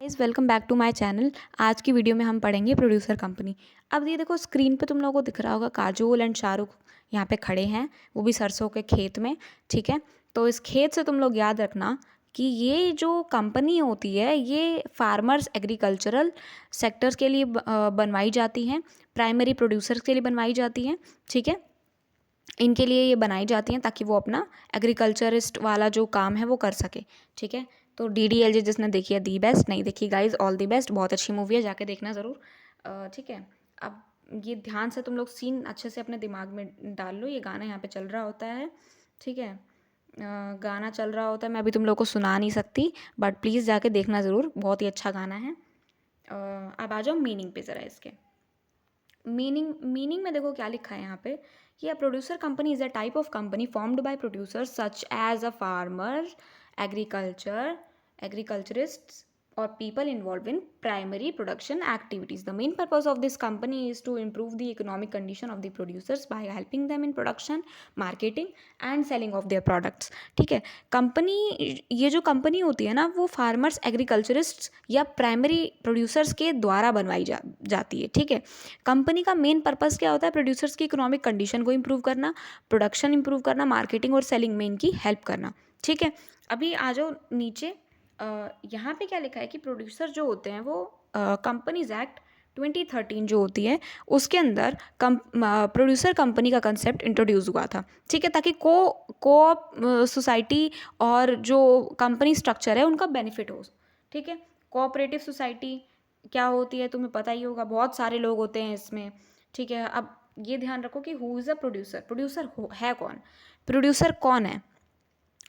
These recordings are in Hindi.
Guys welcome back to my channel. आज की वीडियो में हम पढ़ेंगे प्रोड्यूसर कंपनी। अब ये देखो स्क्रीन पे तुम लोगों को दिख रहा होगा काजोल एंड शाहरुख यहाँ पे खड़े हैं, वो भी सरसों के खेत में। ठीक है, तो इस खेत से तुम लोग याद रखना कि ये जो कंपनी होती है ये फार्मर्स एग्रीकल्चरल सेक्टर्स के लिए बनवाई जाती हैं, प्राइमरी प्रोड्यूसर्स के लिए बनवाई जाती हैं। ठीक है, इनके लिए ये बनाई जाती हैं ताकि वो अपना एग्रीकल्चरिस्ट वाला जो काम है वो कर सके। ठीक है, तो DDLJ जिसने देखी है दी बेस्ट, नहीं देखी गाइज ऑल दी बेस्ट, बहुत अच्छी मूवी है, जाके देखना ज़रूर। ठीक है, अब ये ध्यान से तुम लोग सीन अच्छे से अपने दिमाग में डाल लो। ये गाना यहाँ पे चल रहा होता है। ठीक है, गाना चल रहा होता है, मैं अभी तुम लोग को सुना नहीं सकती, बट प्लीज़ जाके देखना ज़रूर, बहुत ही अच्छा गाना है। अब आ जाओ मीनिंग पे ज़रा इसके। मीनिंग में देखो क्या लिखा है यहाँ पे कि a producer company is a type of company formed by producers such as a farmer agriculturists or people involved in primary production activities. The main purpose of this company is to improve the economic condition of the producers by helping them in production, marketing and selling of their products. ठीक है, कंपनी, ये जो कंपनी होती है ना वो फार्मर्स एग्रीकल्चरिस्ट्स या प्राइमरी प्रोड्यूसर्स के द्वारा बनवाई जाती है। ठीक है, कंपनी का मेन पर्पस क्या होता है? प्रोड्यूसर्स की इकोनॉमिक कंडीशन को इम्प्रूव करना, प्रोडक्शन इम्प्रूव करना, मार्केटिंग और सेलिंग में इनकी हेल्प करना। ठीक है, अभी आ जाओ नीचे। यहाँ पे क्या लिखा है कि प्रोड्यूसर जो होते हैं वो कंपनीज एक्ट 2013 जो होती है उसके अंदर प्रोड्यूसर कंपनी का कंसेप्ट इंट्रोड्यूस हुआ था। ठीक है, ताकि को सोसाइटी और जो कंपनी स्ट्रक्चर है उनका बेनिफिट हो। ठीक है, कोऑपरेटिव सोसाइटी क्या होती है तुम्हें पता ही होगा, बहुत सारे लोग होते हैं इसमें। ठीक है, अब ये ध्यान रखो कि who is a producer. Producer है कौन? प्रोड्यूसर कौन है?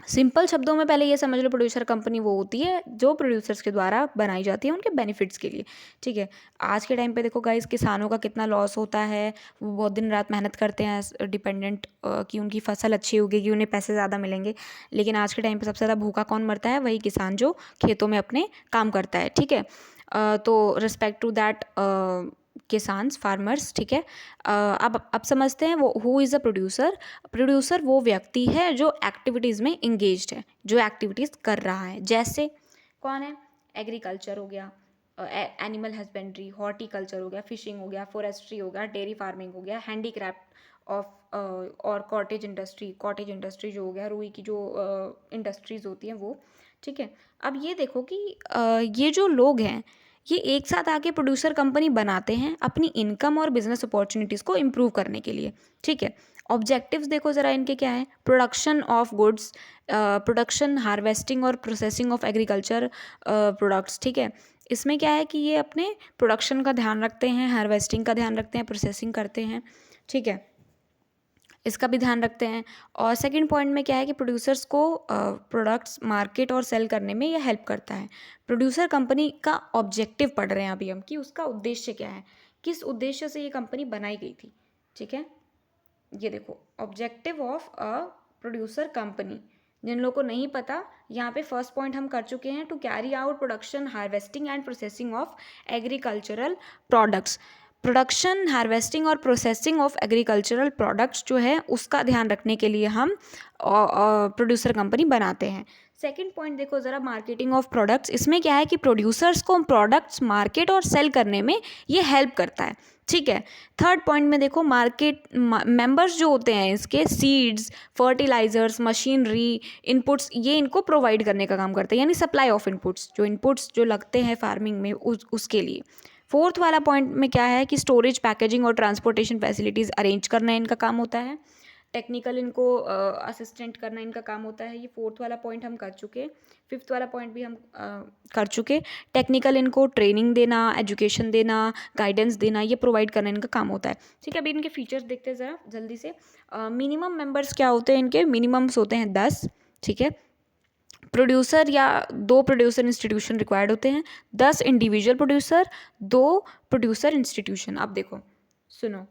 सिंपल शब्दों में पहले ये समझ लो, प्रोड्यूसर कंपनी वो होती है जो प्रोड्यूसर्स के द्वारा बनाई जाती है उनके बेनिफिट्स के लिए। ठीक है, आज के टाइम पे देखो गाइस किसानों का कितना लॉस होता है, वो बहुत दिन रात मेहनत करते हैं डिपेंडेंट कि उनकी फसल अच्छी उगेगी, उन्हें पैसे ज़्यादा मिलेंगे। लेकिन आज के टाइम पे सबसे ज़्यादा भूखा कौन मरता है? वही किसान जो खेतों में अपने काम करता है। ठीक है, तो रिस्पेक्ट टू दैट किसान्स फार्मर्स। ठीक है, अब समझते हैं वो who is a producer. Producer वो व्यक्ति है जो एक्टिविटीज़ में इंगेज्ड है, जो एक्टिविटीज़ कर रहा है। जैसे कौन है? एग्रीकल्चर हो गया, एनिमल हस्बेंड्री, हॉर्टिकल्चर हो गया, फिशिंग हो गया, फॉरेस्ट्री हो गया, डेयरी फार्मिंग हो गया, हैंडीक्राफ्ट ऑफ और कॉटेज इंडस्ट्री जो हो गया, रुई की जो इंडस्ट्रीज़ होती हैं वो। ठीक है, अब ये देखो कि ये जो लोग हैं ये एक साथ आके प्रोड्यूसर कंपनी बनाते हैं अपनी इनकम और बिजनेस अपॉर्चुनिटीज़ को इम्प्रूव करने के लिए। ठीक है, ऑब्जेक्टिव्स देखो ज़रा इनके क्या है? Production of goods, production, harvesting और प्रोसेसिंग ऑफ एग्रीकल्चर प्रोडक्ट्स। ठीक है, इसमें क्या है कि ये अपने प्रोडक्शन का ध्यान रखते हैं, हार्वेस्टिंग का ध्यान रखते हैं, प्रोसेसिंग करते हैं। ठीक है, इसका भी ध्यान रखते हैं। और सेकंड पॉइंट में क्या है कि प्रोड्यूसर्स को प्रोडक्ट्स मार्केट और सेल करने में यह हेल्प करता है। प्रोड्यूसर कंपनी का ऑब्जेक्टिव पढ़ रहे हैं अभी हम कि उसका उद्देश्य क्या है, किस उद्देश्य से ये कंपनी बनाई गई थी। ठीक है, ये देखो objective of a producer company. जिन लोगों को नहीं पता, यहाँ पे फर्स्ट पॉइंट हम कर चुके हैं, to carry out production, harvesting and processing of agricultural products. Production, harvesting और प्रोसेसिंग ऑफ एग्रीकल्चरल प्रोडक्ट्स जो है उसका ध्यान रखने के लिए हम प्रोड्यूसर कंपनी बनाते हैं। सेकंड पॉइंट देखो ज़रा, मार्केटिंग ऑफ प्रोडक्ट्स। इसमें क्या है कि प्रोड्यूसर्स को प्रोडक्ट्स मार्केट और सेल करने में ये हेल्प करता है। ठीक है, थर्ड पॉइंट में देखो मार्केट मेंबर्स जो होते हैं इसके, सीड्स, फर्टिलाइजर्स, मशीनरी, इनपुट्स, ये इनको प्रोवाइड करने का काम करते हैं, यानी सप्लाई ऑफ इनपुट्स जो लगते हैं फार्मिंग में उसके लिए। फोर्थ वाला पॉइंट में क्या है कि स्टोरेज, पैकेजिंग और ट्रांसपोर्टेशन फैसिलिटीज़ अरेंज करना इनका काम होता है। टेक्निकल इनको असिस्टेंट करना इनका काम होता है। ये फोर्थ वाला पॉइंट हम कर चुके। फिफ्थ वाला पॉइंट भी हम कर चुके। टेक्निकल इनको ट्रेनिंग देना, एजुकेशन देना, गाइडेंस देना, ये प्रोवाइड करना इनका काम होता है। ठीक है, अभी इनके फीचर्स देखते हैं ज़रा जल्दी से। मिनिमम मेंबर्स क्या होते हैं इनके? मिनिमम्स होते हैं 10। ठीक है, प्रोड्यूसर या 2 प्रोड्यूसर इंस्टीट्यूशन रिक्वायर्ड होते हैं, 10 इंडिविजुअल प्रोड्यूसर, 2 प्रोड्यूसर इंस्टीट्यूशन। अब देखो सुनो,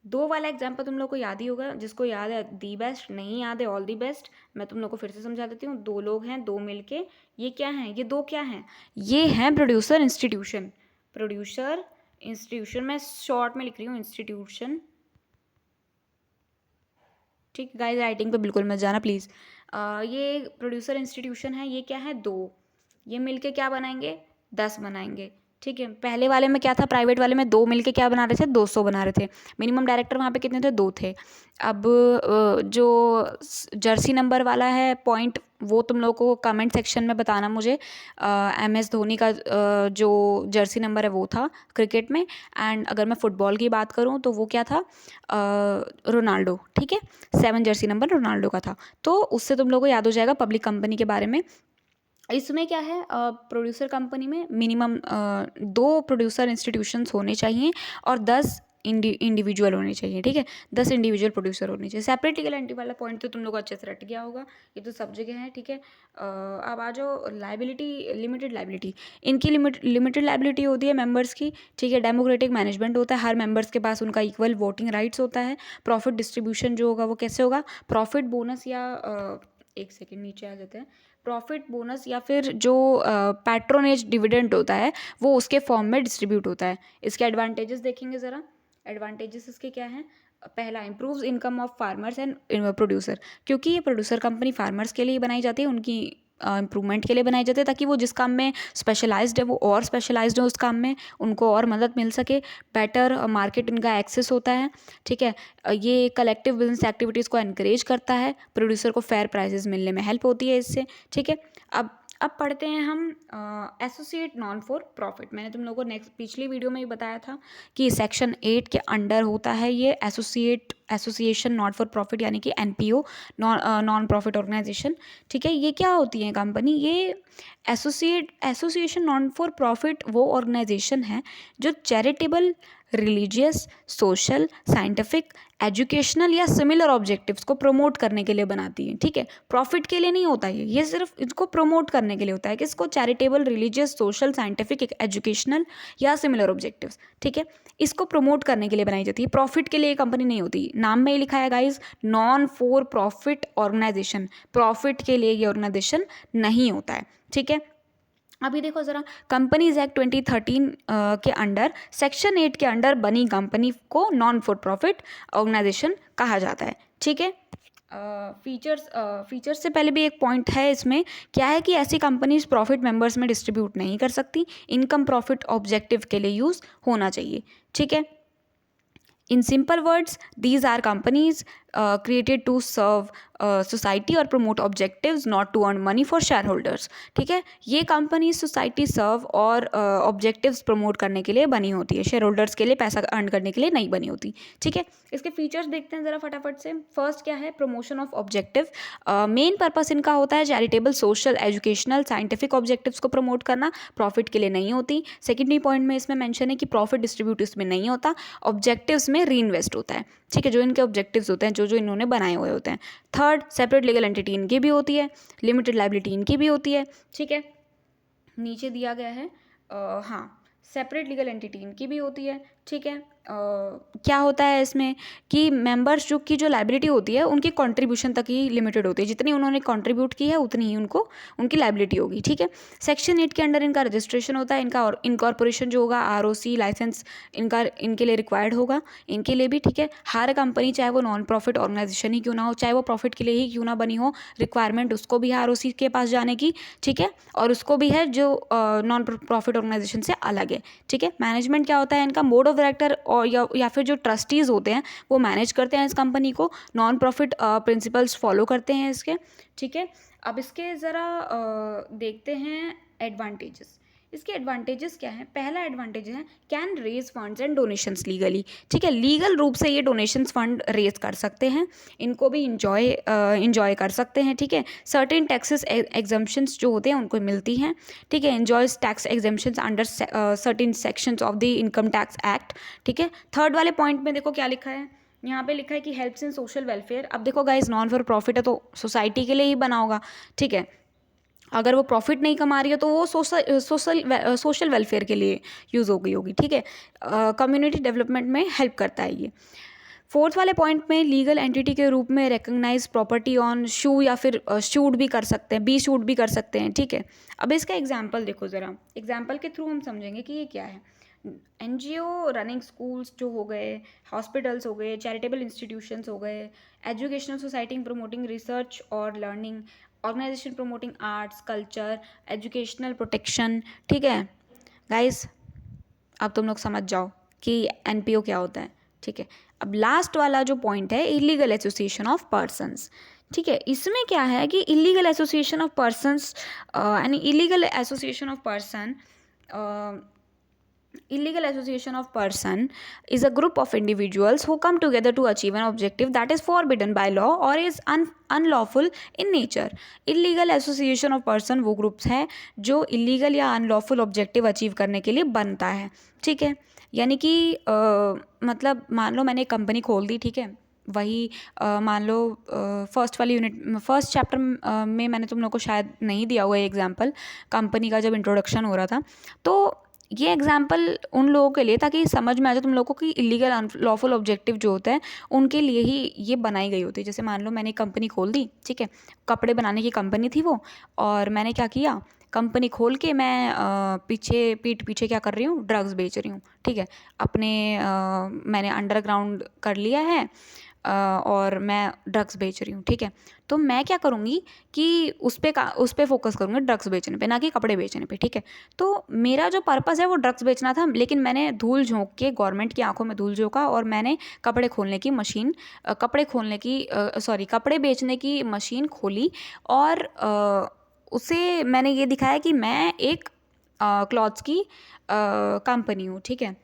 2 वाला एग्जाम्पल तुम लोग को याद ही होगा, जिसको याद है दी बेस्ट, नहीं याद है ऑल दी बेस्ट। मैं तुम लोग को फिर से समझा देती हूँ। 2 लोग हैं, 2 मिलके, ये क्या हैं? ये 2 क्या हैं? ये हैं प्रोड्यूसर इंस्टीट्यूशन। प्रोड्यूसर इंस्टीट्यूशन, मैं शॉर्ट में लिख रही हूँ इंस्टीट्यूशन। ठीक है गाइस, राइटिंग पे बिल्कुल मत जाना प्लीज़। ये प्रोड्यूसर इंस्टीट्यूशन है, ये क्या है? 2। ये मिलके क्या बनाएंगे? 10 बनाएंगे, ठीक है। पहले वाले में क्या था, प्राइवेट वाले में 2 मिलके क्या बना रहे थे, 200 बना रहे थे। मिनिमम डायरेक्टर वहाँ पे कितने थे, 2 थे। अब जो जर्सी नंबर वाला है पॉइंट, वो तुम लोगों को कमेंट सेक्शन में बताना मुझे। MS धोनी का जो जर्सी नंबर है वो था क्रिकेट में। एंड अगर मैं फ़ुटबॉल की बात करूँ तो वो क्या था, रोनाल्डो, ठीक है। 7 जर्सी नंबर रोनाल्डो का था। तो उससे तुम लोगों को याद हो जाएगा पब्लिक कंपनी के बारे में। इसमें क्या है, प्रोड्यूसर कंपनी में मिनिमम 2 प्रोड्यूसर इंस्टीट्यूशंस होने चाहिए और 10 इंडिविजुअल होने चाहिए, ठीक है। 10 इंडिविजुअल प्रोड्यूसर होने चाहिए। सेपरेट लीगल एंटिटी वाला पॉइंट तो तुम लोग को अच्छे से रट गया होगा, ये तो सब जगह है, ठीक है। अब आ जाओ लाइबिलिटी, लिमिटेड लाइबिलिटी। इनकी लिमिटेड लाइबिलिटी होती है मेंबर्स की, ठीक है। डेमोक्रेटिक मैनेजमेंट होता है, हर मेंबर्स के पास उनका इक्वल वोटिंग राइट्स होता है। प्रॉफिट डिस्ट्रीब्यूशन जो होगा वो कैसे होगा, प्रॉफिट बोनस या एक सेकेंड नीचे आ जाते हैं, प्रॉफिट बोनस या फिर जो पैट्रोनेज डिविडेंड होता है वो उसके फॉर्म में डिस्ट्रीब्यूट होता है। इसके एडवांटेजेस देखेंगे ज़रा। एडवांटेजेस इसके क्या हैं, पहला, improves income of farmers and producer, क्योंकि ये प्रोड्यूसर कंपनी फार्मर्स के लिए बनाई जाती है, उनकी इम्प्रूवमेंट के लिए बनाई जाती है, ताकि वो जिस काम में स्पेशलाइज्ड है वो और स्पेशलाइज्ड हो उस काम में, उनको और मदद मिल सके। बेटर मार्केट इनका एक्सेस होता है, ठीक है। ये कलेक्टिव बिजनेस एक्टिविटीज़ को एनकरेज करता है, प्रोड्यूसर को फेयर प्राइसेस मिलने में हेल्प होती है इससे, ठीक है। अब पढ़ते हैं हम एसोसिएट नॉन फॉर प्रॉफिट। मैंने तुम लोगों को नेक्स्ट पिछली वीडियो में ही बताया था कि सेक्शन 8 के अंडर होता है ये एसोसिएशन नॉट फॉर प्रॉफिट, यानी कि NPO, नॉन प्रॉफिट ऑर्गेनाइजेशन, ठीक है। ये क्या होती है कंपनी, ये एसोसिएशन नॉन फॉर प्रॉफिट वो ऑर्गेनाइजेशन है जो charitable, religious, social, scientific, educational या सिमिलर ऑब्जेक्टिव्स को प्रमोट करने के लिए बनाती है, ठीक है। प्रॉफिट के लिए नहीं होता ये सिर्फ इसको प्रमोट करने के लिए होता है कि इसको charitable, religious, social, scientific, educational या सिमिलर ऑब्जेक्टिव्स, ठीक है, इसको प्रमोट करने के लिए बनाई जाती है। प्रॉफिट के लिए ये कंपनी नहीं होती, नाम में ही लिखा है guys, non for profit organization. Profit के लिए ये ऑर्गेनाइजेशन नहीं होता है, ठीक है। अभी देखो ज़रा, कंपनीज एक्ट 2013 के अंडर सेक्शन 8 के अंडर बनी कंपनी को नॉन फॉर प्रॉफिट ऑर्गेनाइजेशन कहा जाता है, ठीक है। फीचर्स से पहले भी एक पॉइंट है इसमें, क्या है कि ऐसी कंपनीज प्रॉफिट मेंबर्स में डिस्ट्रीब्यूट नहीं कर सकती, इनकम प्रॉफिट ऑब्जेक्टिव के लिए यूज़ होना चाहिए, ठीक है। In simple words, these are companies created to serve society और promote objectives, not to earn money for shareholders, ठीक है। ये कंपनी सोसाइटी सर्व और ऑब्जेक्टिव्स प्रमोट करने के लिए बनी होती है, शेयर होल्डर्स के लिए पैसा अर्न करने के लिए नहीं बनी होती, ठीक है। इसके फीचर्स देखते हैं ज़रा फटाफट से। फर्स्ट क्या है, promotion of objective. Main purpose इनका होता है charitable, social, educational, scientific objectives को प्रमोट करना, प्रॉफिट के लिए नहीं होती। सेकेंडरी पॉइंट में इसमें मेंशन है कि प्रॉफिट डिस्ट्रीब्यूट इसमें नहीं होता, ऑब्जेक्टिव्स में री इन्वेस्ट होता है, ठीक है, जो इनके ऑब्जेक्टिव्स होते हैं, जो इन्होंने बनाए हुए होते हैं। थर्ड, सेपरेट लीगल एंटिटी इनकी भी होती है, लिमिटेड लायबिलिटी इनकी भी होती है, ठीक है। नीचे दिया गया है, हाँ, सेपरेट लीगल एंटिटी इनकी भी होती है, ठीक है। क्या होता है इसमें कि मेंबर्स जो की जो लाइबिलिटी होती है उनकी कंट्रीब्यूशन तक ही लिमिटेड होती है, जितनी उन्होंने कंट्रीब्यूट की है उतनी ही उनको उनकी लाइबिलिटी होगी, ठीक है। सेक्शन 8 के अंडर इनका रजिस्ट्रेशन होता है, इनका और इनकॉर्पोरेशन जो होगा, ROC लाइसेंस इनके लिए रिक्वायर्ड होगा, इनके लिए भी, ठीक है। हर कंपनी चाहे वो नॉन प्रॉफिट ऑर्गेनाइजेशन ही क्यों ना हो, चाहे वो प्रॉफिट के लिए ही क्यों ना बनी हो, रिक्वायरमेंट उसको भी है ROC के पास जाने की, ठीक है, और उसको भी है जो नॉन प्रॉफिट ऑर्गेनाइजेशन से अलग है, ठीक है। मैनेजमेंट क्या होता है इनका, बोर्ड ऑफ डायरेक्टर और या फिर जो ट्रस्टीज़ होते हैं वो मैनेज करते हैं इस कंपनी को, नॉन प्रॉफिट प्रिंसिपल्स फॉलो करते हैं इसके, ठीक है। अब इसके ज़रा देखते हैं एडवांटेजेस। इसके एडवांटेजेस क्या हैं, पहला एडवांटेज है can raise funds and donations legally, ठीक है। लीगल रूप से ये डोनेशंस फंड रेज कर सकते हैं, इनको भी इंजॉय कर सकते हैं, ठीक है। सर्टेन टैक्सेस एग्जम्पशंस जो होते हैं उनको मिलती हैं, ठीक है। Enjoys tax exemptions under certain sections of the income tax act, ठीक है। थर्ड वाले पॉइंट में देखो क्या लिखा है, यहाँ पे लिखा है कि हेल्प्स इन सोशल वेलफेयर। अब देखो गाइज, नॉन फॉर प्रॉफिट है तो सोसाइटी के लिए ही बना होगा, ठीक है। अगर वो प्रॉफिट नहीं कमा रही है तो वो सोशल वेलफेयर के लिए यूज़ हो गई होगी, ठीक है। कम्युनिटी डेवलपमेंट में हेल्प करता है ये। फोर्थ वाले पॉइंट में लीगल एंटिटी के रूप में रिकग्नाइज प्रॉपर्टी ऑन शू या फिर शूट भी कर सकते हैं, बी शूट भी कर सकते हैं, ठीक है। अब इसका एग्जाम्पल देखो ज़रा, एग्जाम्पल के थ्रू हम समझेंगे कि ये क्या है। NGO रनिंग स्कूल्स जो हो गए, हॉस्पिटल्स हो गए, चैरिटेबल इंस्टीट्यूशंस हो गए, एजुकेशनल सोसाइटी प्रमोटिंग रिसर्च और learning, organization promoting arts, culture, educational protection, ठीक है, गाइस अब तुम लोग समझ जाओ कि एनपीओ क्या होता है, ठीक है। अब लास्ट वाला जो पॉइंट है, इलीगल एसोसिएशन ऑफ पर्सन्स, ठीक है। इसमें क्या है कि इलीगल एसोसिएशन ऑफ पर्सन्स यानी illegal association of person, illegal association of person is a group of individuals who come together to achieve an objective that is forbidden by law or is unlawful in nature. illegal association of person वो ग्रुप्स हैं जो illegal या unlawful objective अचीव करने के लिए बनता है, ठीक है। यानी कि मतलब मान लो मैंने एक कंपनी खोल दी, ठीक है। वही मान लो फर्स्ट वाली यूनिट, फर्स्ट चैप्टर में मैंने तुम लोग को शायद नहीं दिया हुआ है एग्जाम्पल, कंपनी का जब इंट्रोडक्शन हो रहा था। तो ये एग्जाम्पल उन लोगों के लिए ताकि समझ में आ जाए तुम लोगों को कि इलीगल अनलॉफुल ऑब्जेक्टिव जो होता है उनके लिए ही ये बनाई गई होती है। जैसे मान लो मैंने एक कंपनी खोल दी, ठीक है, कपड़े बनाने की कंपनी थी वो, और मैंने क्या किया, कंपनी खोल के मैं पीठ पीछे क्या कर रही हूँ, ड्रग्स बेच रही हूँ, ठीक है। अपने मैंने अंडरग्राउंड कर लिया है और मैं ड्रग्स बेच रही हूँ, ठीक है। तो मैं क्या करूँगी कि उस पर फोकस करूँगी, ड्रग्स बेचने पे, ना कि कपड़े बेचने पे, ठीक है। तो मेरा जो पर्पस है वो ड्रग्स बेचना था, लेकिन मैंने धूल झोंक के गवर्नमेंट की आंखों में धूल झोंका और मैंने कपड़े बेचने की मशीन खोली और उसे मैंने ये दिखाया कि मैं एक क्लॉथ्स की कंपनी हूँ, ठीक है।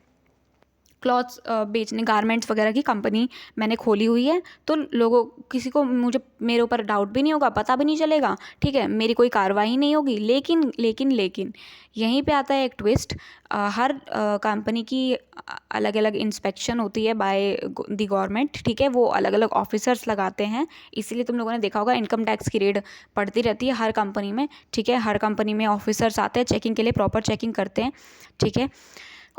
क्लॉथ्स बेचने, गारमेंट्स वगैरह की कंपनी मैंने खोली हुई है। तो किसी को मेरे ऊपर डाउट भी नहीं होगा, पता भी नहीं चलेगा, ठीक है, मेरी कोई कार्रवाई नहीं होगी। लेकिन यहीं पे आता है एक ट्विस्ट। हर कंपनी की अलग अलग इंस्पेक्शन होती है बाय द गवर्नमेंट, ठीक है। वो अलग अलग ऑफिसर्स लगाते हैं, इसीलिए तुम लोगों ने देखा होगा इनकम टैक्स की रेड पड़ती रहती है हर कंपनी में, ठीक है। हर कंपनी में ऑफिसर्स आते हैं चेकिंग के लिए, प्रॉपर चेकिंग करते हैं, ठीक है।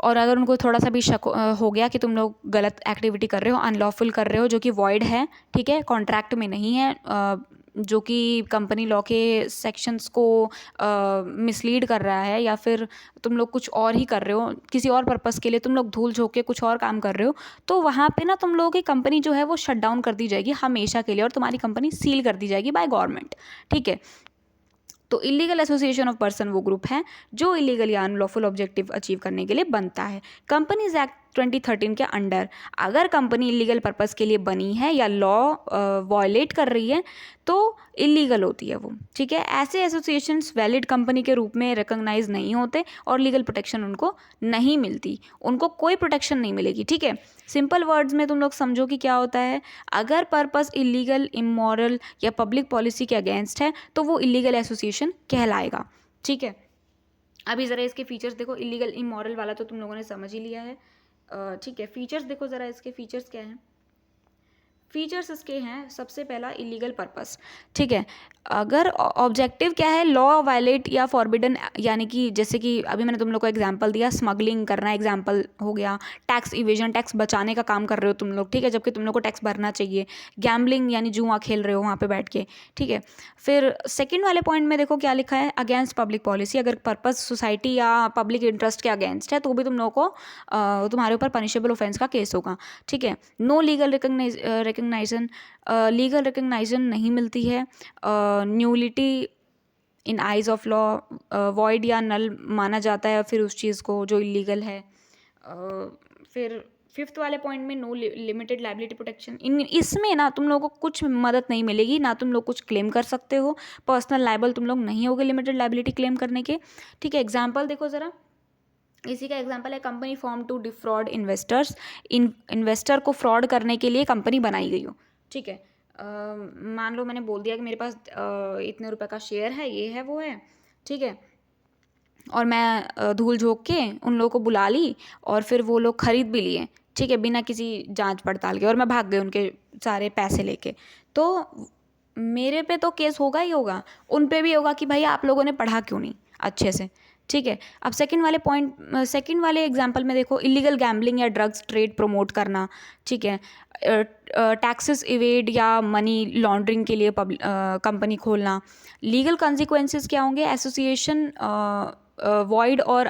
और अगर उनको थोड़ा सा भी शक हो गया कि तुम लोग गलत एक्टिविटी कर रहे हो, अनलॉफुल कर रहे हो, जो कि वॉइड है, ठीक है, कॉन्ट्रैक्ट में नहीं है, जो कि कंपनी लॉ के सेक्शंस को मिसलीड कर रहा है, या फिर तुम लोग कुछ और ही कर रहे हो, किसी और पर्पस के लिए तुम लोग धूल झोंक के कुछ और काम कर रहे हो, तो वहाँ पे ना तुम लोगों की कंपनी जो है वो शट डाउन कर दी जाएगी हमेशा के लिए, और तुम्हारी कंपनी सील कर दी जाएगी बाय गवर्नमेंट, ठीक है। तो इलीगल एसोसिएशन ऑफ पर्सन वो ग्रुप है जो इलीगल या अनलॉफुल ऑब्जेक्टिव अचीव करने के लिए बनता है। कंपनीज एक्ट 2013 के अंडर अगर कंपनी इलीगल पर्पस के लिए बनी है या लॉ वॉयलेट कर रही है तो इलीगल होती है वो, ठीक है। ऐसे एसोसिएशंस वैलिड कंपनी के रूप में रिकॉग्नाइज नहीं होते और लीगल प्रोटेक्शन उनको नहीं मिलती, उनको कोई प्रोटेक्शन नहीं मिलेगी, ठीक है। सिंपल वर्ड्स में तुम लोग समझो कि क्या होता है। अगर पर्पस इलीगल, इमोरल या पब्लिक पॉलिसी के अगेंस्ट है तो वो इलीगल एसोसिएशन कहलाएगा, ठीक है। अभी ज़रा इसके फीचर्स देखो। इलीगल, इमोरल वाला तो तुम लोगों ने समझ ही लिया है, ठीक है। फीचर्स देखो ज़रा, इसके फीचर्स क्या हैं। फीचर्स इसके हैं, सबसे पहला इलीगल पर्पस, ठीक है। अगर ऑब्जेक्टिव क्या है, लॉ वायलेट या फॉरबिडन, यानी कि जैसे कि अभी मैंने तुम लोग को एग्जांपल दिया, स्मगलिंग करना एग्जांपल हो गया, टैक्स इवेजन, टैक्स बचाने का काम कर रहे हो तुम लोग, ठीक है, जबकि तुम लोग को टैक्स भरना चाहिए। गैम्बलिंग यानी जुआ खेल रहे हो वहाँ पे बैठ के, ठीक है। फिर सेकेंड वाले पॉइंट में देखो क्या लिखा है, अगेंस्ट पब्लिक पॉलिसी। अगर पर्पस सोसाइटी या पब्लिक इंटरेस्ट के अगेंस्ट है तो भी तुम लोग को तुम्हारे ऊपर पनिशेबल ऑफेंस का केस होगा, ठीक है। No legal recognition, legal recognition नहीं मिलती है। Nullity in eyes of law, void या नल माना जाता है फिर उस चीज़ को जो इलीगल है। फिर फिफ्थ वाले पॉइंट में नो लिमिटेड लाइबिलिटी प्रोटेक्शन। इसमें ना तुम लोगों को कुछ मदद नहीं मिलेगी, ना तुम लोग कुछ क्लेम कर सकते हो, पर्सनल लाइबल तुम लोग नहीं होगे लिमिटेड लाइबिलिटी क्लेम करने के, ठीक है। एग्जाम्पल देखो ज़रा, इसी का एग्जांपल है company form to defraud investors. Investor को फ्रॉड करने के लिए कंपनी बनाई गई हो, ठीक है। मान लो मैंने बोल दिया कि मेरे पास इतने रुपए का शेयर है, ये है वो है, ठीक है, और मैं धूल झोंक के उन लोगों को बुला ली और फिर वो लोग खरीद भी लिए, ठीक है, बिना किसी जांच पड़ताल के, और मैं भाग गई उनके सारे पैसे लेके। तो मेरे पे तो केस होगा ही होगा, उन पे भी होगा कि भाई आप लोगों ने पढ़ा क्यों नहीं अच्छे से, ठीक है। अब सेकंड वाले एग्जांपल में देखो, इलीगल गैम्बलिंग या ड्रग्स ट्रेड प्रमोट करना, ठीक है। टैक्सेस इवेड या मनी लॉन्ड्रिंग के लिए कंपनी खोलना। लीगल कॉन्सिक्वेंसेस क्या होंगे, एसोसिएशन वॉइड और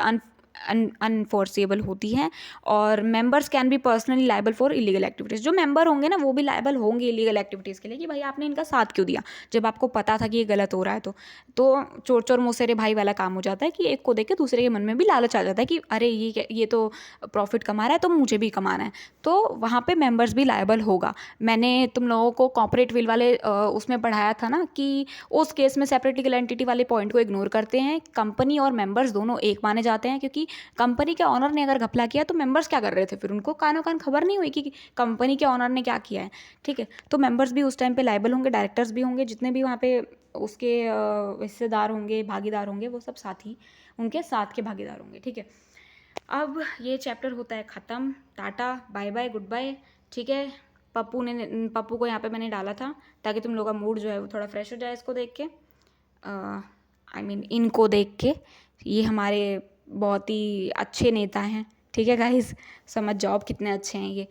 अनफोर्सेबल होती हैं। और members can be personally liable for illegal activities, जो मेंबर होंगे ना वो भी लायबल होंगे इलीगल एक्टिविटीज़ के लिए कि भाई आपने इनका साथ क्यों दिया, जब आपको पता था कि ये गलत हो रहा है। तो चोर चोर मुँह भाई वाला काम हो जाता है कि एक को देख के दूसरे के मन में भी लालच आ जाता है कि अरे ये तो प्रॉफिट कमा रहा है तो मुझे भी कमाना है, तो वहाँ पे मेंबर्स भी लायबल होगा। मैंने तुम लोगों को कॉर्पोरेट विल वाले उसमें पढ़ाया था ना कि उस केस में सेपरेट लीगल एंटिटी वाले पॉइंट को इग्नोर करते हैं, कंपनी और मेंबर्स दोनों एक माने जाते हैं, क्योंकि कंपनी के ऑनर ने अगर घपला किया तो मेंबर्स क्या कर रहे थे, फिर उनको कानो कान खबर नहीं हुई कि कंपनी के ऑनर ने क्या किया है। ठीक है, तो मेंबर्स भी उस टाइम पे लायबल होंगे, डायरेक्टर्स भी होंगे, जितने भी वहाँ पे उसके हिस्सेदार होंगे, भागीदार होंगे, वो सब साथी उनके साथ के भागीदार होंगे। ठीक है, अब ये चैप्टर होता है ख़त्म। Tata bye bye good bye. ठीक है, पप्पू को यहाँ पे मैंने डाला था ताकि तुम लोगों का मूड जो है वो थोड़ा फ्रेश हो जाए इसको देख के, आई मीन इनको देख के। ये हमारे बहुत ही अच्छे नेता हैं। ठीक है गाइस, समझ जाओ कितने अच्छे हैं ये।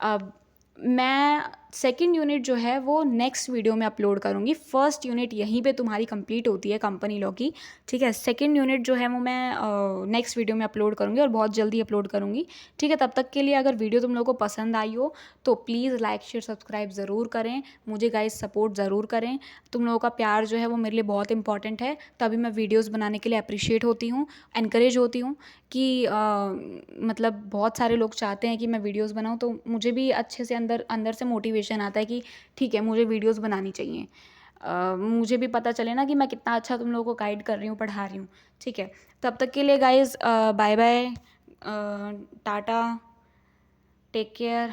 अब मैं सेकंड यूनिट जो है वो नेक्स्ट वीडियो में अपलोड करूँगी। फर्स्ट यूनिट यहीं पे तुम्हारी कंप्लीट होती है कंपनी लॉ की। ठीक है, सेकंड यूनिट जो है वो मैं नेक्स्ट वीडियो में अपलोड करूँगी और बहुत जल्दी अपलोड करूँगी। ठीक है, तब तक के लिए अगर वीडियो तुम लोगों को पसंद आई हो तो प्लीज़ लाइक शेयर सब्सक्राइब ज़रूर करें, मुझे गाइस सपोर्ट ज़रूर करें। तुम लोगों का प्यार जो है वो मेरे लिए बहुत इंपॉर्टेंट है, तभी मैं वीडियोज़ बनाने के लिए अप्रिशिएट होती हूँ, एनकरेज होती हूँ कि मतलब बहुत सारे लोग चाहते हैं कि मैं वीडियोज़ बनाऊँ, तो मुझे भी अच्छे से अंदर से मोटिवेशन आता है कि ठीक है मुझे वीडियोज़ बनानी चाहिए। मुझे भी पता चले ना कि मैं कितना अच्छा तुम लोगों को गाइड कर रही हूँ, पढ़ा रही हूँ। ठीक है, तब तक के लिए guys bye bye, tata, take care.